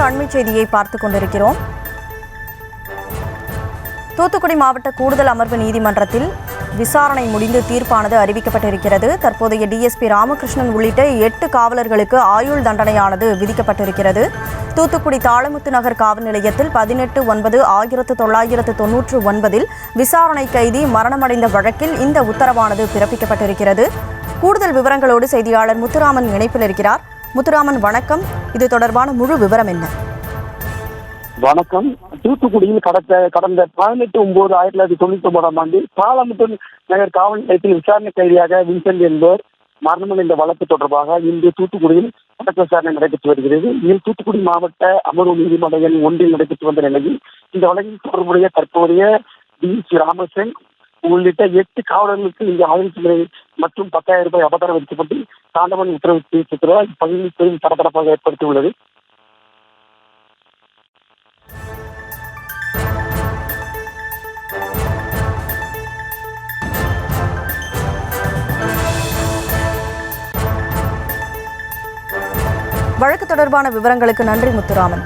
அண்மை செய்தியை பார்த்துக் கொண்டிருக்கிறோம். தூத்துக்குடி மாவட்ட கூடுதல் அமர்வு நீதிமன்றத்தில் விசாரணை முடிந்து தீர்ப்பானது அறிவிக்கப்பட்டிருக்கிறது. தற்போதைய டிஎஸ்பி ராமகிருஷ்ணன் உள்ளிட்ட 8 காவலர்களுக்கு ஆயுள் தண்டனையானது விதிக்கப்பட்டிருக்கிறது. தூத்துக்குடி தாளமுத்து நகர் காவல் நிலையத்தில் 18/9/1999 விசாரணை கைதி மரணமடைந்த வழக்கில் இந்த உத்தரவானது பிறப்பிக்கப்பட்டிருக்கிறது. கூடுதல் விவரங்களோடு செய்தியாளர் முத்துராமன் இணைப்பில் இருக்கிறார். முத்துராமன், வணக்கம். இது தொடர்பான முழு விவரம் என்ன? வணக்கம். தூத்துக்குடியில் கடந்த 18/9/1999 தாளமுத்து நகர் காவல் நிலையத்தில் விசாரணை கைதியாக வின்சென்ட் என்பவர் மரணமடைந்த வழக்கு தொடர்பாக இன்று தூத்துக்குடியில் வழக்கு விசாரணை நடைபெற்று வருகிறது. இதில் தூத்துக்குடி மாவட்ட அமர்வு நீதிமன்றம் ஒன்றில் நடைபெற்று வந்த நிலையில் இந்த வழக்கில் தொடர்புடைய தற்போதைய டிஎஸ்பி ராமகிருஷ்ணன் உள்ளிட்ட 8 காவலர்களுக்கு இங்கு ஆயுள் தண்டனை மற்றும் 10,000 ரூபாய் அபராதம் விதிக்கப்பட்டு தாண்டவன் உத்தரவு பிறப்பித்திருக்கிறார். இப்பகுதியில் பெரும் பரபரப்பாக ஏற்படுத்தியுள்ளது. வழக்கு தொடர்பான விவரங்களுக்கு நன்றி முத்துராமன்.